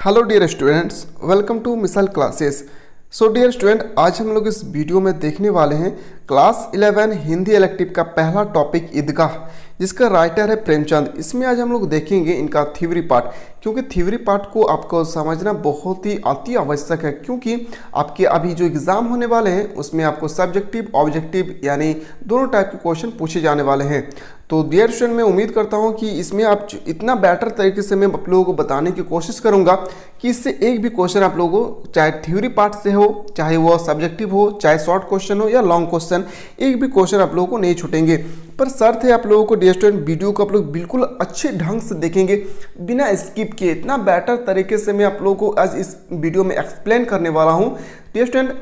Hello dear students, welcome to missile classes. So dear student, आज हम लोग इस वीडियो में देखने वाले हैं क्लास 11 हिंदी इलेक्टिव का पहला टॉपिक ईदगाह, जिसका राइटर है प्रेमचंद। इसमें आज हम लोग देखेंगे इनका थ्योरी पार्ट, क्योंकि थ्योरी पार्ट को आपको समझना बहुत ही अति आवश्यक है, क्योंकि आपके अभी जो एग्ज़ाम होने वाले हैं उसमें आपको सब्जेक्टिव ऑब्जेक्टिव यानी दोनों टाइप के क्वेश्चन पूछे जाने वाले हैं। तो डियर स्टूडेंट, मैं उम्मीद करता हूं कि इसमें आप इतना बेटर तरीके से मैं आप लोगों को बताने की कोशिश करूंगा कि इससे एक भी क्वेश्चन आप लोगों को, चाहे थ्योरी पार्ट से हो, चाहे वो सब्जेक्टिव हो, चाहे शॉर्ट क्वेश्चन हो या लॉन्ग क्वेश्चन, एक भी क्वेश्चन आप लोगों को नहीं छूटेंगे। पर शर्त है आप लोगों को डियर स्टूडेंट, वीडियो को आप लोग बिल्कुल अच्छे ढंग से देखेंगे बिना स्किप किए। इतना बेटर तरीके से मैं आप लोगों को आज इस वीडियो में एक्सप्लेन करने वाला हूँ। डियर स्टूडेंट,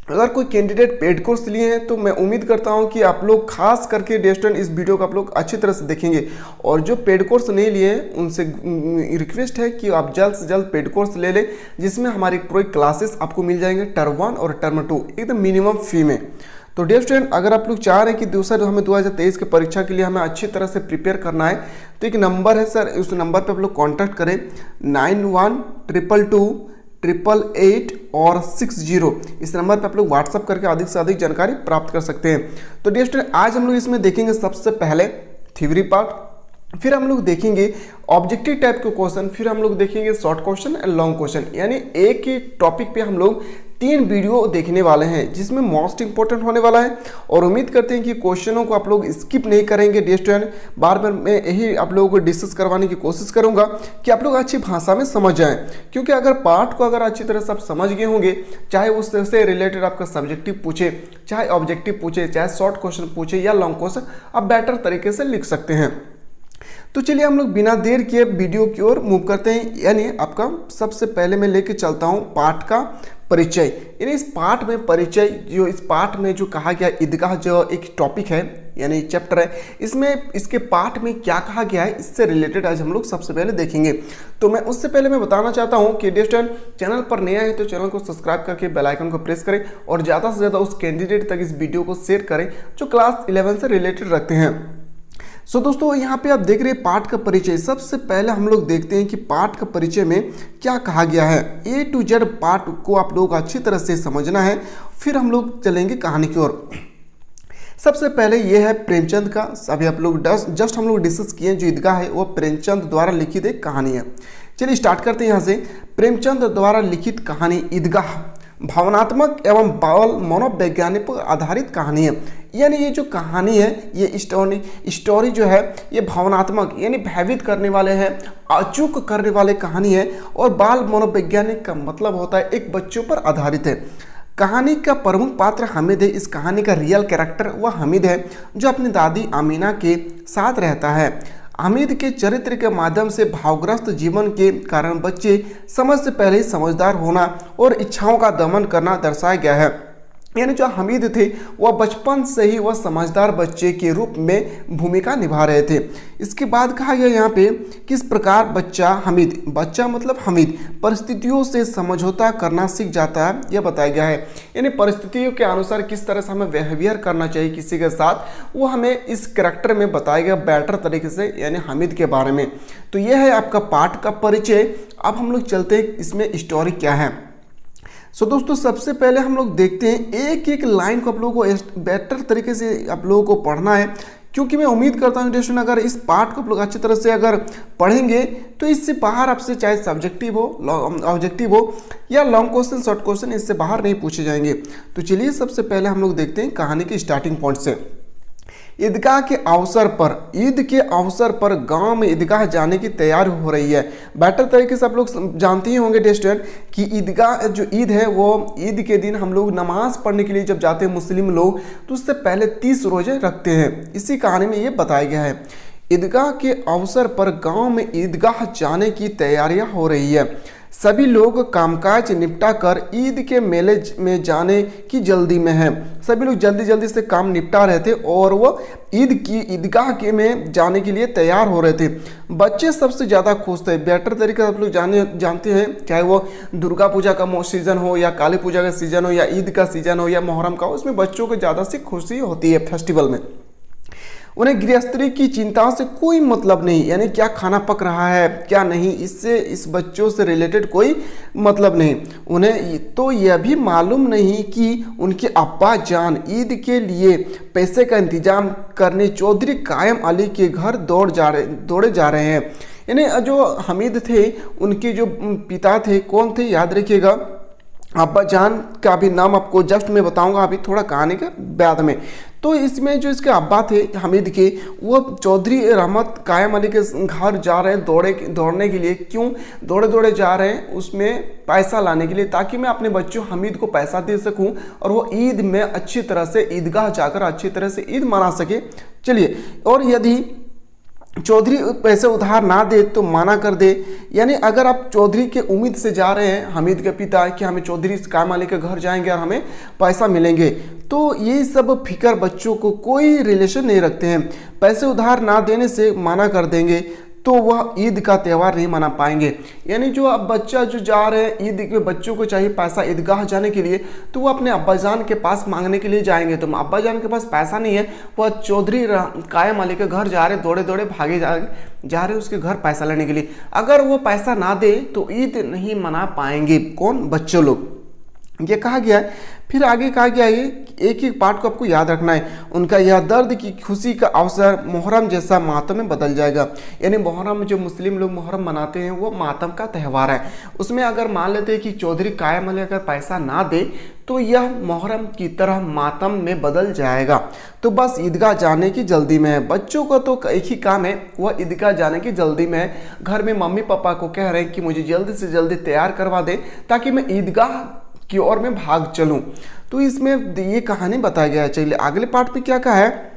अगर कोई कैंडिडेट पेड कोर्स लिए हैं तो मैं उम्मीद करता हूं कि आप लोग खास करके डियर स्टूडेंट इस वीडियो को आप लोग अच्छी तरह से देखेंगे, और जो पेड कोर्स नहीं लिए हैं उनसे रिक्वेस्ट है कि आप जल्द से जल्द पेड कोर्स ले लें, जिसमें हमारी पूरी क्लासेस आपको मिल जाएंगे टर्म 1 और टर्म 2 एकदम मिनिमम फी में। तो डियर स्टूडेंट, अगर आप लोग चाह रहे हैं कि दूसरा हमें 2023 के परीक्षा के लिए हमें अच्छी तरह से प्रिपेयर करना है, तो एक नंबर है सर, उस नंबर पर आप लोग कॉन्टैक्ट करें 91222288 और 60। इस नंबर पर आप लोग व्हाट्सअप करके अधिक से अधिक जानकारी प्राप्त कर सकते हैं। तो डियर स्टूडेंट, आज हम लोग इसमें देखेंगे सबसे पहले थ्योरी पार्ट, फिर हम लोग देखेंगे ऑब्जेक्टिव टाइप के क्वेश्चन, फिर हम लोग देखेंगे short question and long question. यानी एक ही टॉपिक पे हम लोग 3 वीडियो देखने वाले हैं, जिसमें मोस्ट इंपॉर्टेंट होने वाला है। और उम्मीद करते हैं कि क्वेश्चनों को आप लोग स्किप नहीं करेंगे। डियर स्टूडेंट, बार बार मैं यही आप लोगों को डिस्कस करवाने की कोशिश करूंगा कि आप लोग अच्छी भाषा में समझ जाएं, क्योंकि अगर पार्ट को अगर अच्छी तरह से आप समझ गए होंगे, चाहे उससे रिलेटेड आपका सब्जेक्टिव पूछे, चाहे ऑब्जेक्टिव पूछे, चाहे शॉर्ट क्वेश्चन पूछे या लॉन्ग क्वेश्चन, आप बेटर तरीके से लिख सकते हैं। तो चलिए हम लोग बिना देर किए वीडियो की ओर मूव करते हैं। यानी आपका सबसे पहले मैं लेके चलता हूं पाठ का परिचय। यानी इस पाठ में परिचय, जो इस पाठ में जो कहा गया ईदगाह, जो एक टॉपिक है यानी चैप्टर है, इसमें इसके पाठ में क्या कहा गया है, इससे रिलेटेड आज हम लोग सबसे पहले देखेंगे। तो मैं उससे पहले मैं बताना चाहता हूं कि डियर स्टूडेंट, चैनल पर नया है तो चैनल को सब्सक्राइब करके बेल आइकन को प्रेस करें और ज़्यादा से ज़्यादा उस कैंडिडेट तक इस वीडियो को शेयर करें जो क्लास 11 से रिलेटेड रखते हैं। सो दोस्तों, यहाँ पे आप देख रहे हैं पाठ का परिचय। सबसे पहले हम लोग देखते हैं कि पाठ का परिचय में क्या कहा गया है। A to Z पाठ को आप लोग अच्छी तरह से समझना है, फिर हम लोग चलेंगे कहानी की ओर। सबसे पहले ये है प्रेमचंद का, अभी आप लोग जस्ट हम लोग डिस्कस किए, जो ईदगाह है वो प्रेमचंद द्वारा लिखित एक कहानी है। चलिए स्टार्ट करते हैं यहाँ से। प्रेमचंद द्वारा लिखित कहानी ईदगाह भावनात्मक एवं बाल मनोवैज्ञानिक पर आधारित कहानी है। यानी ये जो कहानी है, ये स्टोरी जो है, ये भावनात्मक यानी भयभीत करने वाले हैं, अचूक करने वाले कहानी है, और बाल मनोवैज्ञानिक का मतलब होता है एक बच्चों पर आधारित है। कहानी का प्रमुख पात्र हामिद है। इस कहानी का रियल कैरेक्टर वह हामिद है, जो अपनी दादी आमीना के साथ रहता है। हामिद के चरित्र के माध्यम से भावग्रस्त जीवन के कारण बच्चे समझ से पहले ही समझदार होना और इच्छाओं का दमन करना दर्शाया गया है। यानी जो हामिद थे वह बचपन से ही वह समझदार बच्चे के रूप में भूमिका निभा रहे थे। इसके बाद कहा गया यहाँ पे किस प्रकार बच्चा मतलब हामिद परिस्थितियों से समझौता करना सीख जाता है, यह बताया गया है। यानी परिस्थितियों के अनुसार किस तरह से हमें बिहेवियर करना चाहिए किसी के साथ, वो हमें इस कैरेक्टर में बताया गया बेटर तरीके से, यानी हामिद के बारे में। तो यह है आपका पाठ का परिचय। अब हम लोग चलते हैं इसमें स्टोरी क्या है। सो दोस्तों, सबसे पहले हम लोग देखते हैं एक एक लाइन को आप लोगों को बेटर तरीके से आप लोगों को पढ़ना है, क्योंकि मैं उम्मीद करता हूँ स्टूडेंट, अगर इस पार्ट को आप लोग अच्छी तरह से अगर पढ़ेंगे तो इससे बाहर आपसे चाहे सब्जेक्टिव हो, ऑब्जेक्टिव हो या लॉन्ग क्वेश्चन, शॉर्ट क्वेश्चन, इससे बाहर नहीं पूछे जाएंगे। तो चलिए सबसे पहले हम लोग देखते हैं कहानी के स्टार्टिंग पॉइंट से। ईदगाह के अवसर पर, ईद के अवसर पर गांव में ईदगाह जाने की तैयारी हो रही है। बेटर तरीके से आप लोग जानते ही होंगे डियर स्टूडेंट कि ईदगाह जो ईद है, वो ईद के दिन हम लोग नमाज पढ़ने के लिए जब जाते हैं मुस्लिम लोग, तो उससे पहले 30 रोजे रखते हैं। इसी कहानी में ये बताया गया है। ईदगाह के अवसर पर गांव में ईदगाह जाने की तैयारियां हो रही है। सभी लोग कामकाज निपटा कर ईद के मेले में जाने की जल्दी में हैं। सभी लोग जल्दी जल्दी से काम निपटा रहे थे और वो ईदगाह के में जाने के लिए तैयार हो रहे थे। बच्चे सबसे ज़्यादा खुश थे। बेटर तरीके आप लोग जानते हैं, चाहे वो दुर्गा पूजा का सीज़न हो या काली पूजा का सीज़न हो या ईद का सीज़न हो या मुहर्रम का हो, उसमें बच्चों को ज़्यादा सी खुशी होती है फेस्टिवल में। उन्हें गृहस्थी की चिंताओं से कोई मतलब नहीं, यानी क्या खाना पक रहा है क्या नहीं, इससे इस बच्चों से रिलेटेड कोई मतलब नहीं। उन्हें तो यह भी मालूम नहीं कि उनके अब्बा जान ईद के लिए पैसे का इंतजाम करने चौधरी कायम अली के घर दौड़े जा रहे हैं। यानी जो हमीद थे उनके जो पिता थे कौन थे, याद रखिएगा, अब्बा जान का भी नाम आपको जस्ट मैं बताऊंगा अभी थोड़ा कहानी के बाद में। तो इसमें जो इसके अब्बा थे हमीद के, वो चौधरी रहमत कायम अली के घर जा रहे हैं दौड़ने के लिए। क्यों दौड़े जा रहे हैं? उसमें पैसा लाने के लिए, ताकि मैं अपने बच्चों हमीद को पैसा दे सकूं और वो ईद में अच्छी तरह से ईदगाह जाकर अच्छी तरह से ईद मना सके। चलिए, और यदि चौधरी पैसे उधार ना दे तो माना कर दे, यानी अगर आप चौधरी के उम्मीद से जा रहे हैं हमीद के पिता कि हमें चौधरी कायम अली के घर जाएंगे और हमें पैसा मिलेंगे, तो ये सब फिक्र बच्चों को कोई रिलेशन नहीं रखते हैं। पैसे उधार ना देने से माना कर देंगे तो वह ईद का त्यौहार नहीं मना पाएंगे। यानी जो अब बच्चा जो जा रहे हैं ईद के, बच्चों को चाहिए पैसा ईदगाह जाने के लिए, तो वो अपने अब्बाजान के पास मांगने के लिए जाएंगे। तो अब्बाजान के पास पैसा नहीं है, वह चौधरी कायम अली के घर जा रहे, दौड़े भागे जा रहे उसके घर पैसा लेने के लिए। अगर वो पैसा ना दे तो ईद नहीं मना पाएंगे। कौन? बच्चों लोग। ये कहा गया है। फिर आगे कहा गया है, एक एक पार्ट को आपको याद रखना है। उनका यह दर्द की खुशी का अवसर मुहर्रम जैसा मातम में बदल जाएगा। यानी मुहर्रम, जो मुस्लिम लोग मुहर्रम मनाते हैं, वो मातम का त्यौहार है। उसमें अगर मान लेते हैं कि चौधरी कायम अली अगर पैसा ना दे तो यह मुहर्रम की तरह मातम में बदल जाएगा। तो बस ईदगाह जाने की जल्दी में है। बच्चों को तो एक ही काम है, वह ईदगाह जाने की जल्दी में है। घर में मम्मी पापा को कह रहे हैं कि मुझे जल्दी से जल्दी तैयार करवा दें ताकि मैं ईदगाह की ओर में भाग चलूं। तो इसमें ये कहानी बताया गया है। चलिए अगले पार्ट पे क्या कहा है।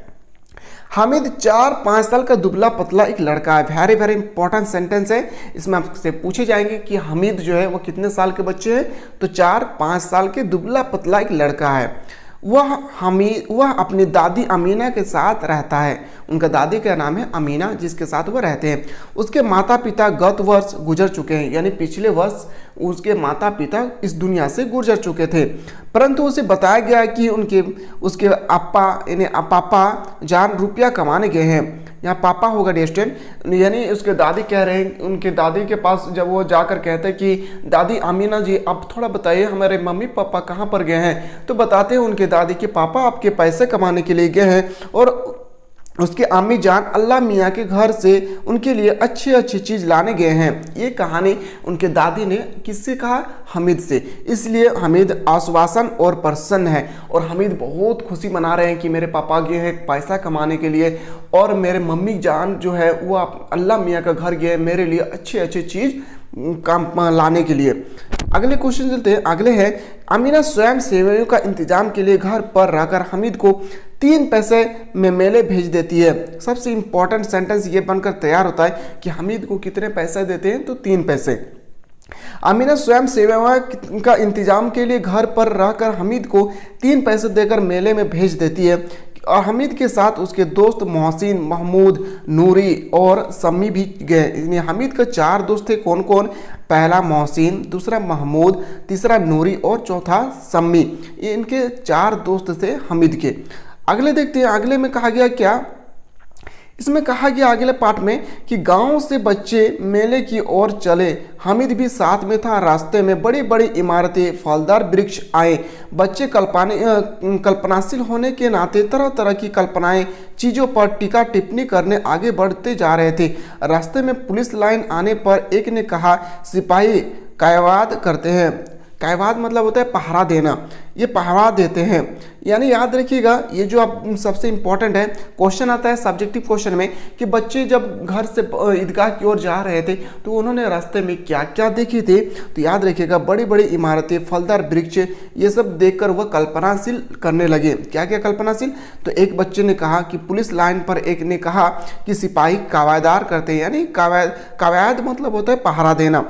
हामिद 4-5 साल का दुबला पतला एक लड़का है। वेरी इंपॉर्टेंट सेंटेंस है। इसमें आपसे पूछे जाएंगे कि हामिद जो है वो कितने साल के बच्चे हैं, तो 4-5 साल के दुबला पतला एक लड़का है। वह अपनी दादी अमीना के साथ रहता है। उनका दादी का नाम है अमीना, जिसके साथ वह रहते हैं। उसके माता पिता गत वर्ष गुजर चुके हैं, यानी पिछले वर्ष उसके माता पिता इस दुनिया से गुजर चुके थे। परंतु उसे बताया गया कि उसके पापा जान रुपया कमाने गए हैं। यहाँ पापा होगा डिस्टेंट, यानी उसके दादी कह रहे हैं, उनके दादी के पास जब वो जाकर कहते हैं कि दादी अमीना जी अब थोड़ा बताइए हमारे मम्मी पापा कहाँ पर गए हैं, तो बताते हैं उनके दादी के पापा आपके पैसे कमाने के लिए गए हैं और उसके अम्मी जान अल्लाह मियाँ के घर से उनके लिए अच्छी अच्छी चीज़ लाने गए हैं। ये कहानी उनके दादी ने किससे कहा? हमीद से। इसलिए हमीद आश्वासन और प्रसन्न है और हमीद बहुत खुशी मना रहे हैं कि मेरे पापा गए हैं पैसा कमाने के लिए और मेरे मम्मी जान जो है वो अल्लाह मियाँ का घर गए मेरे लिए अच्छी अच्छी चीज़ काम लाने के लिए। अगले क्वेश्चन चलते हैं। अगले है, अमीना स्वयं सेवैयों का इंतजाम के लिए घर पर रहकर हमीद को 3 पैसे में मेले भेज देती है। सबसे इंपॉर्टेंट सेंटेंस ये बनकर तैयार होता है कि हमीद को कितने पैसे देते हैं, तो 3 पैसे। अमीना स्वयं सेवैयों का इंतजाम के लिए घर पर रहकर हमीद को 3 पैसे देकर मेले में भेज देती है और हमीद के साथ उसके दोस्त मोहसिन, महमूद, नूरी और सम्मी भी गए। हमीद के 4 दोस्त थे। कौन कौन? पहला मोहसिन, दूसरा महमूद, तीसरा नूरी और चौथा सम्मी। ये इनके 4 दोस्त थे हमीद के। अगले देखते हैं, अगले में कहा गया क्या? इसमें कहा गया अगले पार्ट में कि गांव से बच्चे मेले की ओर चले। हामिद भी साथ में था। रास्ते में बड़ी बड़ी इमारतें, फलदार वृक्ष आए। बच्चे कल्पनाशील होने के नाते तरह तरह की कल्पनाएं, चीज़ों पर टीका टिप्पणी करने आगे बढ़ते जा रहे थे। रास्ते में पुलिस लाइन आने पर एक ने कहा, सिपाही कायवाद करते हैं। कायवाद मतलब होता है पहरा देना। ये पहरा देते हैं, यानी याद रखिएगा ये जो आप सबसे इंपॉर्टेंट है। क्वेश्चन आता है सब्जेक्टिव क्वेश्चन में कि बच्चे जब घर से ईदगाह की ओर जा रहे थे तो उन्होंने रास्ते में क्या क्या देखे थे, तो याद रखिएगा बड़ी बड़ी इमारतें, फलदार वृक्ष, ये सब देखकर वह कल्पनाशील करने लगे। क्या क्या कल्पनाशील? तो एक बच्चे ने कहा कि पुलिस लाइन पर, एक ने कहा कि सिपाही कवायदार करते हैं, यानी कवायद मतलब होता है पहरा देना।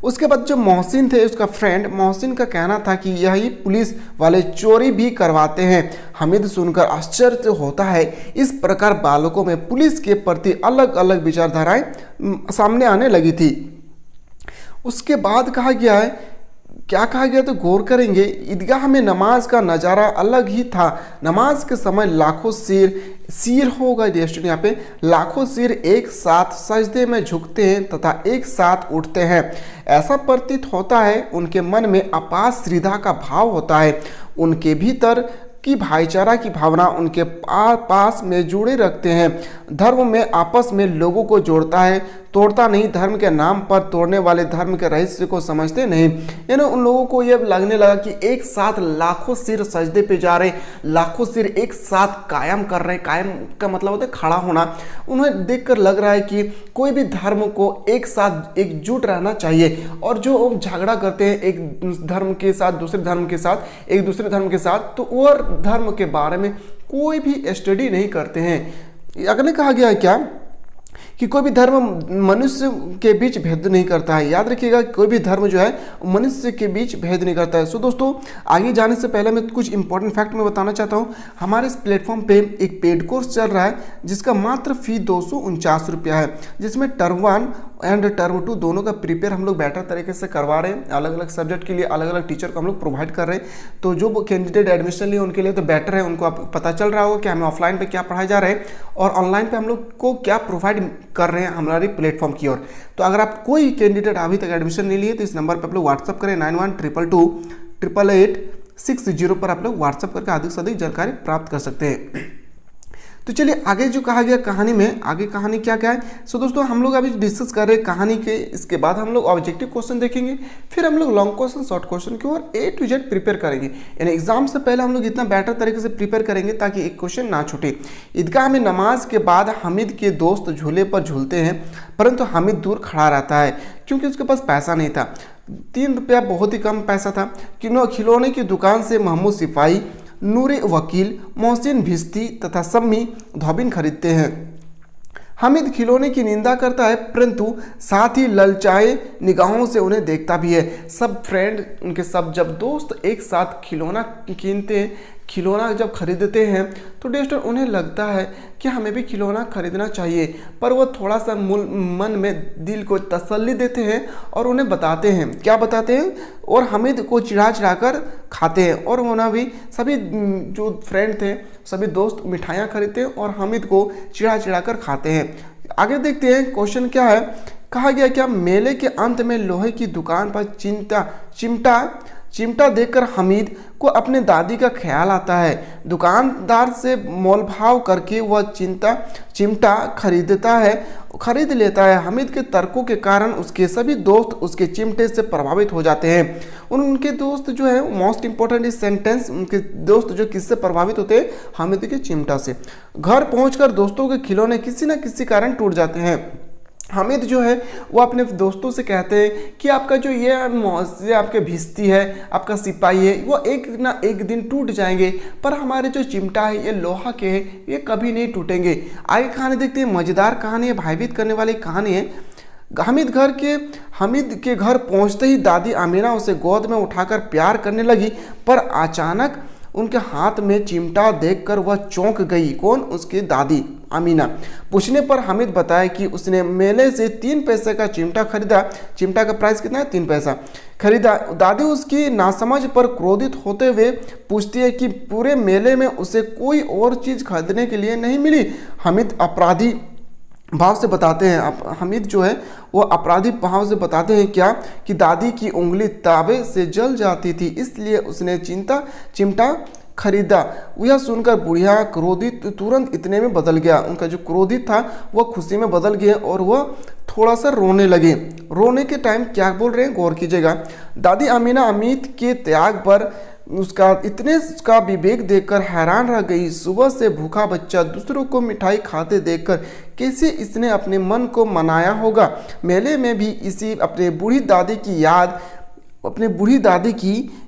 उसके बाद जो मोहसिन थे, उसका फ्रेंड मोहसिन का कहना था कि यही पुलिस वाले चोरी भी करवाते हैं। हमीद सुनकर आश्चर्य होता है। इस प्रकार बालकों में पुलिस के प्रति अलग अलग विचारधाराएं सामने आने लगी थी। उसके बाद कहा गया है क्या कहा गया तो गौर करेंगे। ईदगाह में नमाज का नज़ारा अलग ही था। नमाज के समय लाखों सिर होगा स्टूडेंट, यहाँ पे लाखों सिर एक साथ सजदे में झुकते हैं तथा एक साथ उठते हैं। ऐसा प्रतीत होता है उनके मन में अपार श्रद्धा का भाव होता है। उनके भीतर की भाईचारा की भावना उनके पास में जुड़े रखते हैं। धर्म में आपस में लोगों को जोड़ता है, तोड़ता नहीं। धर्म के नाम पर तोड़ने वाले धर्म के रहस्य को समझते नहीं। यानी उन लोगों को ये लगने लगा कि एक साथ लाखों सिर सजदे पे जा रहे, लाखों सिर एक साथ कायम कर रहे हैं। कायम का मतलब होता है खड़ा होना। उन्हें देखकर लग रहा है कि कोई भी धर्म को एक साथ एकजुट रहना चाहिए, और जो झगड़ा करते हैं एक धर्म के साथ दूसरे धर्म के साथ, एक दूसरे धर्म के साथ, तो वो धर्म के बारे में कोई भी स्टडी नहीं करते हैं। अगले कहा गया है क्या कि कोई भी धर्म मनुष्य के बीच भेद नहीं करता है। याद रखिएगा, कोई भी धर्म जो है मनुष्य के बीच भेद नहीं करता है। सो दोस्तों, आगे जाने से पहले मैं कुछ इंपॉर्टेंट फैक्ट मैं बताना चाहता हूँ। हमारे इस प्लेटफॉर्म पे एक पेड कोर्स चल रहा है जिसका मात्र फी 249 रुपया है, जिसमें टर्म 1 एंड टर्म 2 दोनों का प्रिपेयर हम लोग बेटर तरीके से करवा रहे हैं। अलग अलग सब्जेक्ट के लिए अलग अलग टीचर को हम लोग प्रोवाइड कर रहे हैं। तो जो कैंडिडेट एडमिशन लिए उनके लिए तो बेटर है, उनको आप पता चल रहा होगा कि हमें ऑफलाइन पे क्या पढ़ाया जा रहा है और ऑनलाइन पे हम लोग को क्या प्रोवाइड कर रहे हैं हमारी प्लेटफॉर्म की ओर। तो अगर आप कोई कैंडिडेट अभी तक एडमिशन नहीं लिए तो इस नंबर पर आप लोग व्हाट्सअप करें 9122288860 पर आप लोग व्हाट्सअप करके अधिक से अधिक जानकारी प्राप्त कर सकते हैं। तो चलिए आगे जो कहा गया कहानी में, आगे कहानी क्या क्या है। सो दोस्तों, हम लोग अभी डिस्कस कर रहे हैं कहानी के। इसके बाद हम लोग ऑब्जेक्टिव क्वेश्चन देखेंगे, फिर हम लोग लॉन्ग क्वेश्चन शॉर्ट क्वेश्चन की ओर A to Z प्रिपेयर करेंगे। यानी एग्जाम से पहले हम लोग इतना बेटर तरीके से प्रिपेयर करेंगे ताकि एक क्वेश्चन ना छूटे। ईदगाह में नमाज के बाद हामिद के दोस्त झूले पर झूलते हैं, परंतु हामिद दूर खड़ा रहता है क्योंकि उसके पास पैसा नहीं था। 3 रुपया बहुत ही कम पैसा था। खिलौने की दुकान से महमूद सिपाही, नूरे वकील, मोहसिन भिस्ती तथा सम्मी धोबिन खरीदते हैं। हामिद खिलौने की निंदा करता है, परंतु साथ ही ललचाए निगाहों से उन्हें देखता भी है। सब फ्रेंड, उनके सब जब दोस्त एक साथ खिलौना कीनते हैं, खिलौना जब खरीदते हैं तो दोस्तों उन्हें लगता है कि हमें भी खिलौना खरीदना चाहिए, पर वो थोड़ा सा मन में दिल को तसल्ली देते हैं और उन्हें बताते हैं। क्या बताते हैं? और हामिद को चिढ़ा चिढ़ा कर खाते हैं, और उन्हें भी सभी जो फ्रेंड थे, सभी दोस्त मिठाइयाँ खरीदते हैं और हामिद को चिढ़ा चिढ़ा कर खाते हैं। आगे देखते हैं क्वेश्चन क्या है। कहा गया क्या, मेले के अंत में लोहे की दुकान पर चिमटा देखकर हामिद को अपने दादी का ख्याल आता है। दुकानदार से मोलभाव करके वह चिमटा खरीद लेता है। हामिद के तर्कों के कारण उसके सभी दोस्त उसके चिमटे से प्रभावित हो जाते हैं। उनके दोस्त जो है, मोस्ट इंपॉर्टेंट इस सेंटेंस, उनके दोस्त जो किससे प्रभावित होते हैं? हामिद के चिमटा से। घर पहुंचकर दोस्तों के खिलौने किसी न किसी कारण टूट जाते हैं। हामिद जो है वो अपने दोस्तों से कहते हैं कि आपका जो ये आपके भिस्ती है, आपका सिपाही है, वो एक ना एक दिन टूट जाएंगे, पर हमारे जो चिमटा है ये लोहा के हैं, ये कभी नहीं टूटेंगे। आगे कहानी देखते हैं। मज़ेदार कहानी है, भयभीत करने वाली कहानी है। हामिद के घर पहुंचते ही दादी आमीना उसे गोद में उठाकर प्यार करने लगी, पर अचानक उनके हाथ में चिमटा देखकर वह चौंक गई। कौन? उसकी दादी आमीना। पूछने पर हामिद बताया कि उसने मेले से 3 पैसे का चिमटा खरीदा। चिमटा का प्राइस कितना है? 3 पैसा खरीदा। दादी उसकी नासमझ पर क्रोधित होते हुए पूछती है कि पूरे मेले में उसे कोई और चीज़ खरीदने के लिए नहीं मिली। हामिद अपराधी भाव से बताते हैं, हामिद जो है वो अपराधी भाव से बताते हैं क्या कि दादी की उंगली ताबे से जल जाती थी, इसलिए उसने चिमटा खरीदा। यह सुनकर बुढ़िया क्रोधित तुरंत इतने में बदल गया। उनका जो क्रोधित था वह खुशी में बदल गया और वह थोड़ा सा रोने लगे। रोने के टाइम क्या बोल रहे हैं, गौर कीजिएगा। दादी आमीना अमित के त्याग पर उसका विवेक देखकर हैरान रह गई। सुबह से भूखा बच्चा दूसरों को मिठाई खाते देखकर कैसे इसने अपने मन को मनाया होगा। मेले में भी इसी अपने बूढ़ी दादी की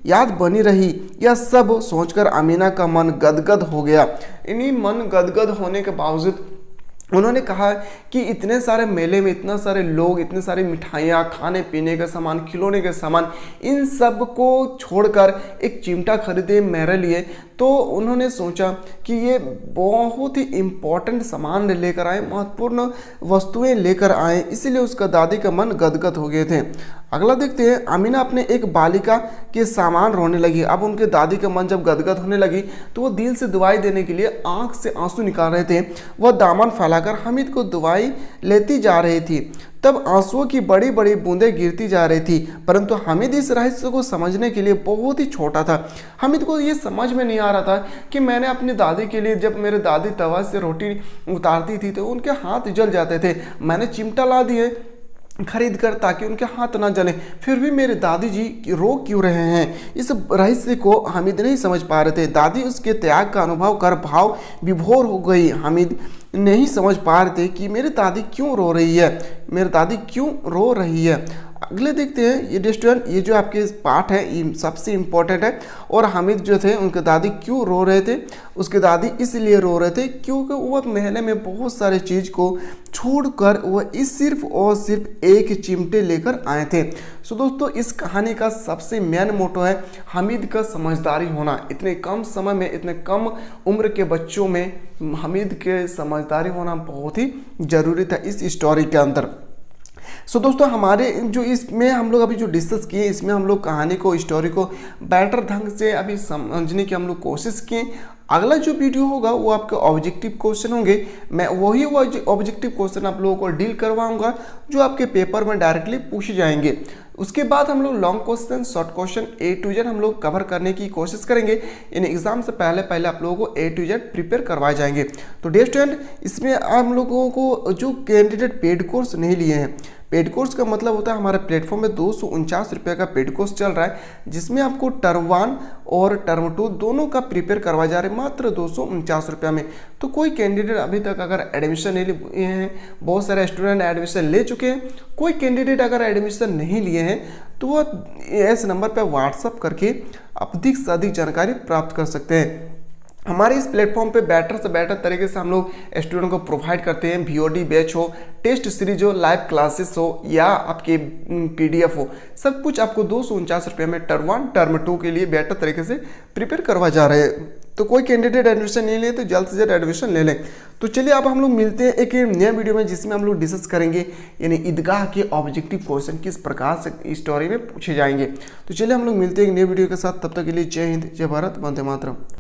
याद बनी रही। यह सब सोचकर आमीना का मन गदगद हो गया। इन्हीं मन गदगद होने के बावजूद उन्होंने कहा कि इतने सारे मेले में इतना सारे लोग, इतने सारी मिठाइयाँ, खाने पीने का सामान, खिलौने का सामान, इन सब को छोड़कर एक चिमटा खरीदे मेरे लिए। तो उन्होंने सोचा कि ये बहुत ही इम्पोर्टेंट सामान लेकर आए, महत्वपूर्ण वस्तुएं लेकर आए, इसीलिए उसका दादी का मन गदगद हो गए थे। अगला देखते हैं, अमीना अपने एक बालिका के सामान रोने लगी। अब उनके दादी का मन जब गदगद होने लगी तो वो दिल से दवाई देने के लिए आंख से आंसू निकाल रहे थे। वह दामन फैलाकर हामिद को दवाई लेती जा रही थी। तब आंसुओं की बड़ी बड़ी बूंदें गिरती जा रही थी, परंतु हामिद इस रहस्य को समझने के लिए बहुत ही छोटा था। हामिद को ये समझ में नहीं आ रहा था कि मैंने अपनी दादी के लिए, जब मेरे दादी तवा से रोटी उतारती थी तो उनके हाथ जल जाते थे, मैंने चिमटा ला दिए खरीद कर ताकि उनके हाथ ना जले, फिर भी मेरे दादी जी रो क्यों रहे हैं। इस रहस्य को हामिद नहीं समझ पा रहे थे। दादी उसके त्याग का अनुभव कर भाव विभोर हो गई। हामिद नहीं समझ पा रहे थे कि मेरी दादी क्यों रो रही है, मेरी दादी क्यों रो रही है। अगले देखते हैं, ये स्टूडेंट, ये जो आपके पार्ट है ये सबसे इम्पोर्टेंट है। और हामिद जो थे उनके दादी क्यों रो रहे थे, उसके दादी इसलिए रो रहे थे क्योंकि वह मेले में बहुत सारे चीज़ को छोड़कर वह सिर्फ और सिर्फ एक चिमटे लेकर आए थे। सो दोस्तों, इस कहानी का सबसे मेन मोटो है हामिद का समझदारी होना। इतने कम समय में, इतने कम उम्र के बच्चों में हामिद के समझदारी होना बहुत ही ज़रूरी था इस स्टोरी के अंदर। सो दोस्तों, हमारे जो इसमें हम लोग अभी जो डिस्कस किए, इसमें हम लोग कहानी को, स्टोरी को बेटर ढंग से अभी समझने की हम लोग कोशिश किए। अगला जो वीडियो होगा वो आपके ऑब्जेक्टिव क्वेश्चन होंगे। मैं वही ऑब्जेक्टिव क्वेश्चन आप लोगों को डील करवाऊंगा जो आपके पेपर में डायरेक्टली पूछे जाएंगे। उसके बाद हम लोग long question, short question A to Z हम लोग कवर करने की कोशिश करेंगे। इन एग्जाम से पहले आप लोगों को A to Z प्रिपेयर करवाए जाएंगे। तो डियर स्टूडेंट, इसमें हम लोगों को जो कैंडिडेट पेड कोर्स नहीं लिए हैं, पेड कोर्स का मतलब होता है हमारे प्लेटफॉर्म में 249 रुपये का पेड कोर्स चल रहा है, जिसमें आपको टर्म 1 और टर्म 2 दोनों का प्रिपेयर करवाया जा रहा है मात्र 249 रुपये में। तो कोई कैंडिडेट अभी तक अगर एडमिशन नहीं लिए हैं, बहुत सारे स्टूडेंट एडमिशन ले चुके हैं, कोई कैंडिडेट अगर एडमिशन नहीं लिए हैं तो वह इस नंबर पर व्हाट्सअप करके अधिक से अधिक जानकारी प्राप्त कर सकते हैं। हमारे इस प्लेटफॉर्म पे बेटर से बेटर तरीके से हम लोग स्टूडेंट को प्रोवाइड करते हैं। VOD बैच हो, टेस्ट सीरीज हो, लाइव क्लासेस हो या आपके PDF हो, सब कुछ आपको 249 रुपये में टर्म 1 टर्म 2 के लिए बेटर तरीके से प्रिपेयर करवा जा रहे हैं। तो कोई कैंडिडेट एडमिशन नहीं ले तो जल्द से जल्द एडमिशन ले लें। तो चलिए अब हम लोग मिलते हैं एक नया वीडियो में, जिसमें हम लोग डिस्कस करेंगे यानी ईदगाह के ऑब्जेक्टिव क्वेश्चन किस प्रकार से स्टोरी में पूछे जाएंगे। तो चलिए हम लोग मिलते हैं एक नए वीडियो के साथ। तब तक के लिए जय हिंद, जय भारत, वंदे मातरम।